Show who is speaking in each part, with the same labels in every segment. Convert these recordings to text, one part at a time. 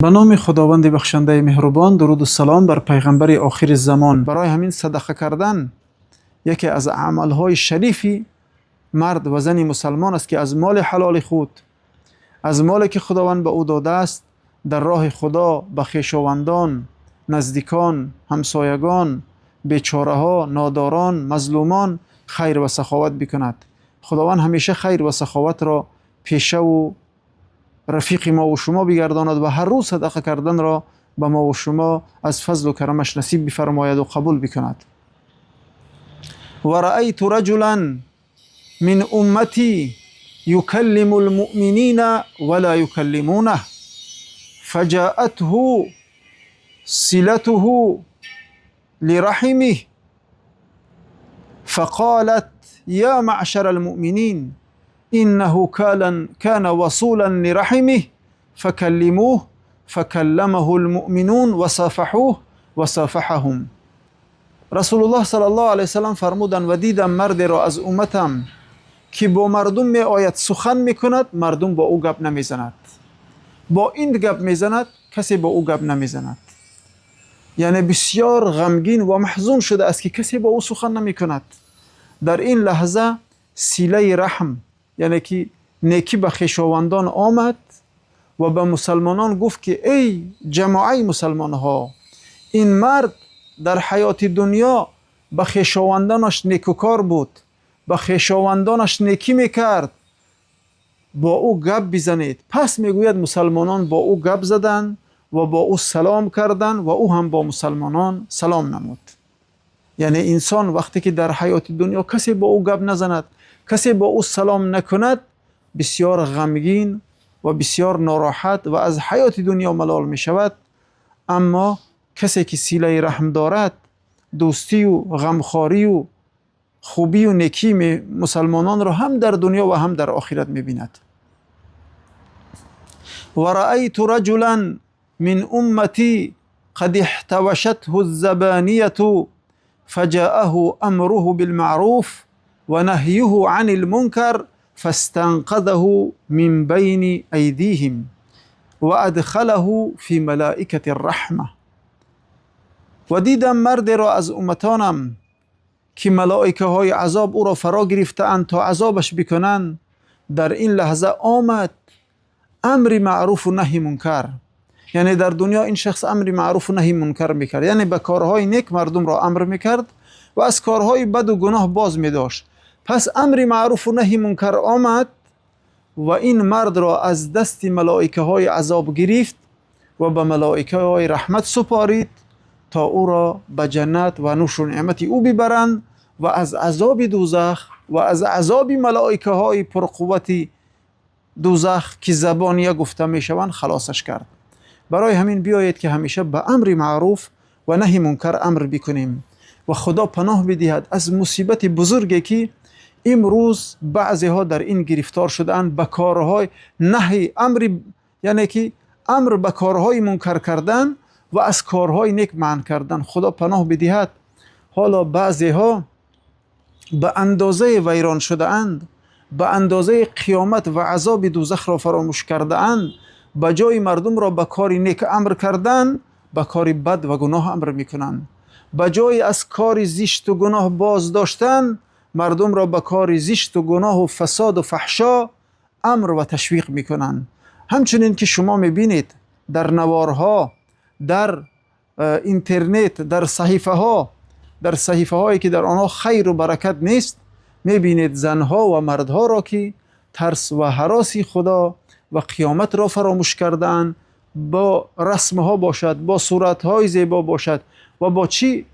Speaker 1: به نام خداوند بخشنده مهربان، درود و سلام بر پیغمبر آخر زمان. برای همین صدقه کردن یکی از اعمالهای شریفی مرد و زن مسلمان است که از مال حلال خود، از مالی که خداوند به او داده است، در راه خدا به خویشاوندان، نزدیکان، همسایگان، بیچاره ها، ناداران، مظلومان خیر و سخاوت بکند. خداوند همیشه خیر و سخاوت را پیشه و رفیق ما و شما بگرداند و هر روز صدقه کردن را به ما و شما از فضل و کرمش نصیب بفرماید و قبول بکند. و رأیت رجلا من امتی یکلم المؤمنین ولا یکلمونه فجاءته صلته لرحمه فقالت یا معشر المؤمنین إنه كان وصولا لرحمه فكلموه فكلمه المؤمنون وصافحوه وصافحهم. رسول الله صلی الله علیه وسلم فرمودند و دیدم مرد را از امتم که با مردم می آید سخن می کند، مردم با او گپ نمی زند، با این گپ می زند، کسی با او گپ نمی زند. یعنی بسیار غمگین و محزون شده است که کسی با او سخن نمی کند. در این لحظه صله رحم، یعنی که نیکی به خویشاوندان آمد و به مسلمانان گفت که ای جماعه مسلمان ها، این مرد در حیات دنیا به خویشاوندانش نیکوکار بود، به خویشاوندانش نیکی میکرد، با او گپ بزنید. پس میگوید مسلمانان با او گپ زدند و با او سلام کردند و او هم با مسلمانان سلام نمود. یعنی انسان وقتی که در حیات دنیا کسی با او گپ نزند، کسی با او سلام نکند، بسیار غمگین و بسیار ناراحت و از حیات دنیا ملال می شود. اما کسی که صله رحم دارد، دوستی و غمخواری و خوبی و نیکی مسلمانان را هم در دنیا و هم در آخرت می بیند. و رأیت رجلا من امتی قد احتوشته الزبانیة فجاءه امره بالمعروف و نهیه عن المنکر فاستنقذه من بین ایدیهم و ادخله فی ملائکة الرحمه. و دیدم مرد را از امتانم که ملائکه های عذاب او را فرا گرفتند تا عذابش بکنند. در این لحظه آمد امر معروف و نهی منکر، یعنی در دنیا این شخص امر معروف و نهی منکر میکرد، یعنی به کارهای نیک مردم را امر میکرد و از کارهای بد و گناه باز میداشت. پس امر معروف و نهی منکر آمد و این مرد را از دست ملائکه های عذاب گرفت و به ملائکه های رحمت سپارید تا او را به جنت و نوش و نعمت او ببرند و از عذاب دوزخ و از عذاب ملائکه های پرقوت دوزخ که زبانیه گفته می شوند خلاصش کرد. برای همین بیایید که همیشه به امر معروف و نهی منکر امر بکنیم و خدا پناه بدهد از مصیبت بزرگی که امروز بعضی ها در این گرفتار شدند، به کارهای نهی امر، یعنی که امر به کارهای منکر کردن و از کارهای نیک منع کردن. خدا پناه بدهد. حالا بعضی ها به اندازه ویران شده اند، به اندازه قیامت و عذاب دوزخ را فراموش کرده اند، به جای مردم را به کار نیک امر کردن، به کار بد و گناه امر میکنند. به جای از کار زشت و گناه باز داشتن، مردم را به کار زشت و گناه و فساد و فحشا امر و تشویق میکنند. همچنین که شما میبینید در نوارها، در اینترنت، در صحیفه هایی که در آنها خیر و برکت نیست، میبینید زنها و مردها را که ترس و هراسی خدا و قیامت را فراموش کردن، با رسمها باشد، با صورتهای زیبا باشد و با چی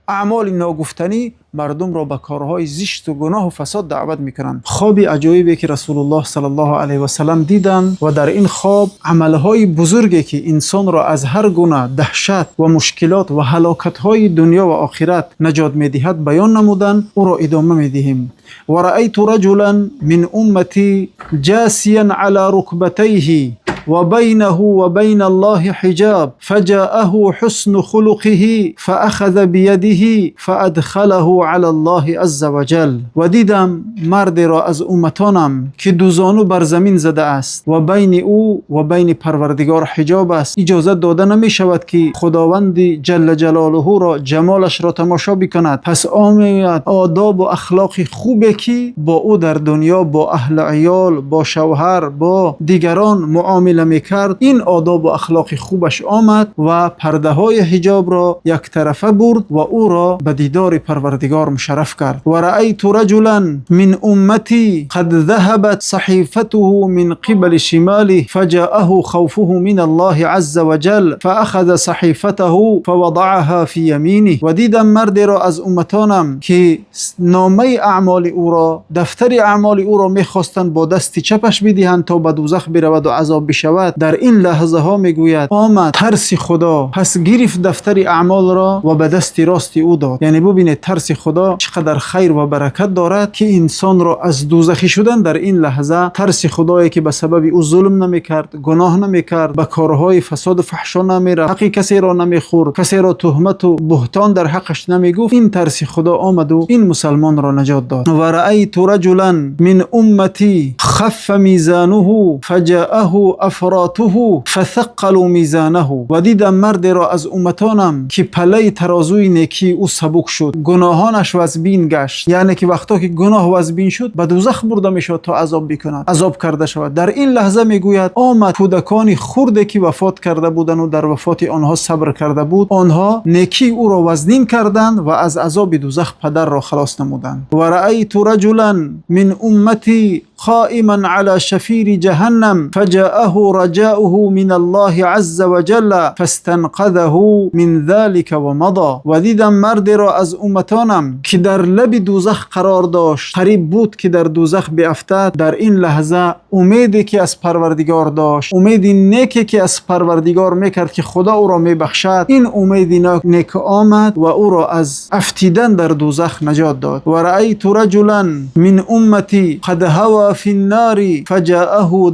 Speaker 1: اعمال ناگفتنی مردم را به کارهای زشت و گناه و فساد دعوت میکنند. خواب عجایبی که رسول الله صلی الله علیه و سلم دیدند و در این خواب عملهای بزرگی که انسان را از هر گونه دهشت و مشکلات و هلاکت‌های دنیا و آخرت نجات میدهد بیان نمودند. او را ادامه میدهیم. و رأیت رجلا من امتی جاسیا علی رکبتیه و بینه و بین الله حجاب فجاءه حسن خلقه فأخذ بيده فأدخله علی الله عز وجل. و دیدم مردی را از امتانم که دو زانو بر زمین زده است و بین او و بین پروردگار حجاب است. اجازه داده نمی شود که خداوند جل جلاله را جمالش را تماشا بکند. پس آمد آداب و اخلاق خوبی که با او در دنیا با اهل عیال، با شوهر، با دیگران معامله میکرد، این آداب و اخلاق خوبش آمد و پرده های حجاب را یک طرفه برد و او را به دیدار پروردگار مشرف کرد. و رأیت رجلا من امتی قد ذهبت صحیفته من قبل شماله فجاءه خوفه من الله عز وجل فاخذ صحیفته فوضعها في یمینه. و دیدم مردی را از امتانم که نامه اعمال او را، دفتر اعمال او را میخواستند با دست چپش بدهند تا به دوزخ برود و عذاب بشود. در این لحظه ها میگوید آمد ترس خدا، پس گرفت دفتر اعمال را و به دست راست او داد. یعنی ببینید ترس خدا چقدر خیر و برکت دارد که انسان را از دوزخی شدن در این لحظه، ترس خدایی که به سبب او ظلم نمیکرد، گناه نمیکرد، به کارهای فساد و فحشا نمیرفت، حق کسی را نمیخورد، کسی را تهمت و بهتان در حقش نمیگفت، این ترس خدا آمد و این مسلمان را نجات داد. و رأیت رجلا من امتی خف میزانه فجاءه افراته فثقلوا میزانه. و دیدم مرد را از امتانم که پله ترازوی نیکی او سبک شد، گناهانش وزبین گشت. یعنی که وقتا که گناه وزبین شد به دوزخ برده میشد تا عذاب بکند، عذاب کرده شود. در این لحظه میگوید آمد کودکانی خرده که وفات کرده بودند و در وفات آنها صبر کرده بود، آنها نیکی او را وزنین کردند و از عذاب دوزخ پدر را خلاص نمودند. و رأیت رجلا من امتی قائما على شفير جهنم فجاءه رجاؤه من الله عز وجل فاستنقذه من ذلك ومضى. و دیدم مرد را از امتانم که در لب دوزخ قرار داشت، قریب بود که در دوزخ بیفتد. در این لحظه امیدی که از پروردگار داشت، امیدی نیکی که از پروردگار میکرد که خدا او را میبخشد، این امیدی نیک آمد و او را از افتیدن در دوزخ نجات داد. و رأیت رجلا من امتی قد هوى في النار فجاءه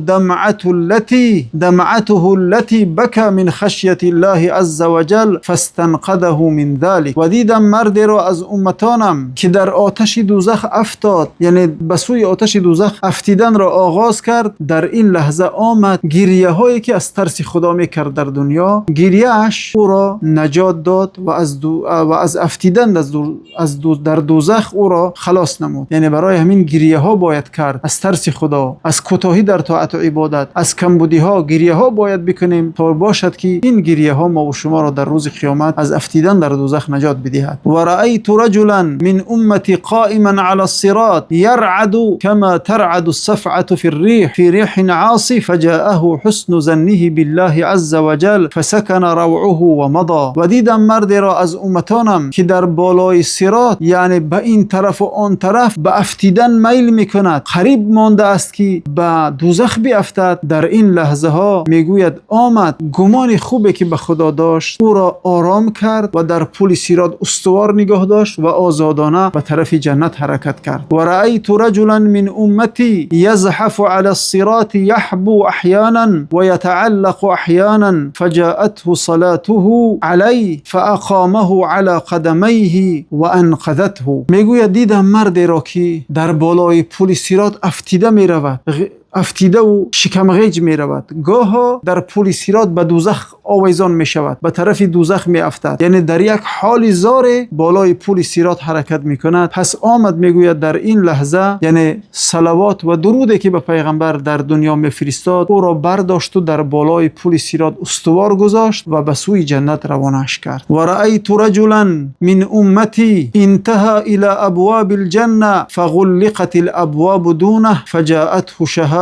Speaker 1: دمعته التي بكى من خشية الله عز وجل فاستنقذه من ذلك. و دیدم مرد را از امتانم که در آتش دوزخ افتاد، یعنی به سوی آتش دوزخ افتیدن را آغاز کرد. در این لحظه آمد گریه هایی که از ترس خدا میکرد در دنیا، گریهش او را نجات داد و از افتیدن در دوزخ او را خلاص نمود. یعنی برای همین گریه ها باید کرد، از ترس خدا، از کوتاهی در طاعت و عبادت، از کمبودی ها گریه ها باید بکنیم تا باشد که این گریه ها ما و شما را در روز قیامت از افتیدن در دوزخ نجات بدهد. و رأیت رجلا من امتی قائما على الصراط يرعد كما ترعد الصفعة في الريح في ريح عاصف فجاءه حسن ظنه بالله عز وجل فسكن روعه ومضى. و دیدم مرد را از امتانم که در بالای صراط، یعنی به این طرف و آن طرف، به افتیدن میل میکند، قریب مانده است که به دوزخ بیفتد. در این لحظه ها میگوید آمد گمان خوبی که به خدا داشت او را آرام کرد و در پل صراط استوار نگاه داشت و آزادانه به طرف جنت حرکت کرد. و رأیت رجلا من امتی یزحف علی الصراط یحبو احیانا و یتعلق احیانا فجاءته صلاته علی فاقامه علی قدمیه و انقذته. میگوید دیدم مرد را که در بالای پل صراط افتیده می رود، افتیده و شکمغیج می رود، گاه در پل صراط به دوزخ آویزان می شود، به طرف دوزخ می افتد، یعنی در یک حال زار بالای پل صراط حرکت می کند. پس آمد میگوید در این لحظه، یعنی صلوات و درودی که به پیغمبر در دنیا می فرستاد او را برداشت و در بالای پل صراط استوار گذاشت و به سوی جنت روانش کرد. و رأیت رجلا من امتی انتهى الى ابواب الجنه فغلقت الابواب دونه فجاءته شهادة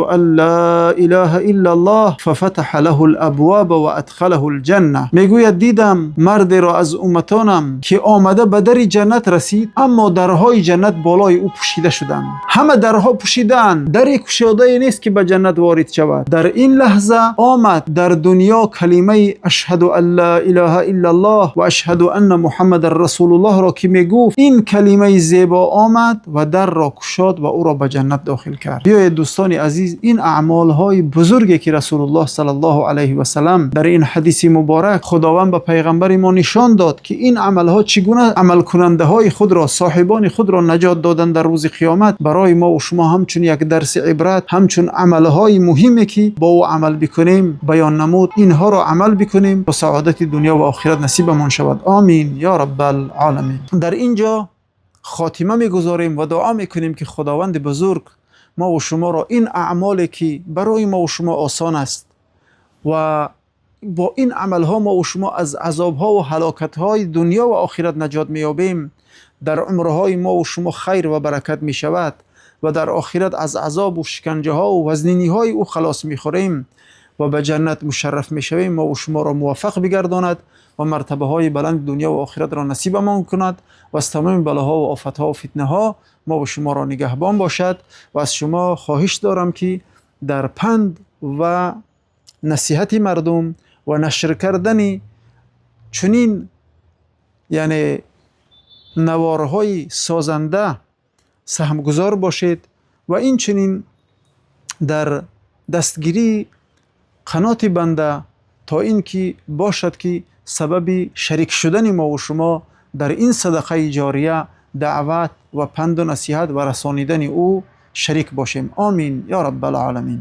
Speaker 1: ان لا اله الا الله ففتح له الابواب و ادخله الجنه. میگوید دیدم مرد را از امتانم که آمده به در جنت رسید، اما درهای جنت بالای او پوشیده شدند. همه درها پوشیدند، در گشاده نیست که به جنت وارد شود. در این لحظه آمد در دنیا کلمه اشهد ان لا اله الا الله و اشهد ان محمد رسول الله را که میگفت، این کلمه زیبا آمد و در را گشاد و او را به جنت داخل کرد. بیایید دوستان عزیز، این اعمال های بزرگی که رسول الله صلی الله علیه و سلم در این حدیث مبارک خداوند به پیغمبر ما نشان داد که این عملها چگونه عمل کننده های خود را، صاحبان خود را نجات دادن در روز قیامت. برای ما و شما همچون یک درس عبرت، همچون عملهای مهمی که با او عمل بکنیم بیان نمود، اینها را عمل بکنیم و سعادت دنیا و آخرت نصیبمان شود. آمین یا رب العالمین. در اینجا خاتمه میگذاریم و دعا میکنیم که خداوند بزرگ ما و شما را این اعمالی که برای ما و شما آسان است و با این عملها ما و شما از عذابها و هلاکتهای دنیا و آخرت نجات میابیم، در عمرهای ما و شما خیر و برکت می شود و در آخرت از عذاب و شکنجه ها و وزنینی های او خلاص می خوریم و به جنت مشرف می شویم. ما و شما را موفق بگرداند و مرتبه های بلند دنیا و آخرت را نصیب ما کند و از تمام بلاها و آفتها و فتنه ها ما و شما را نگهبان باشد. و از شما خواهش دارم که در پند و نصیحت مردم و نشر کردن چنین یعنی نوارهای سازنده سهمگزار باشید و این چنین در دستگیری قنات بنده تا این که باشد که سبب شریک شدن ما و شما در این صدقه جاریه، دعوت و پند و نصیحت و رسانیدن او شریک باشیم. آمین یا رب العالمین.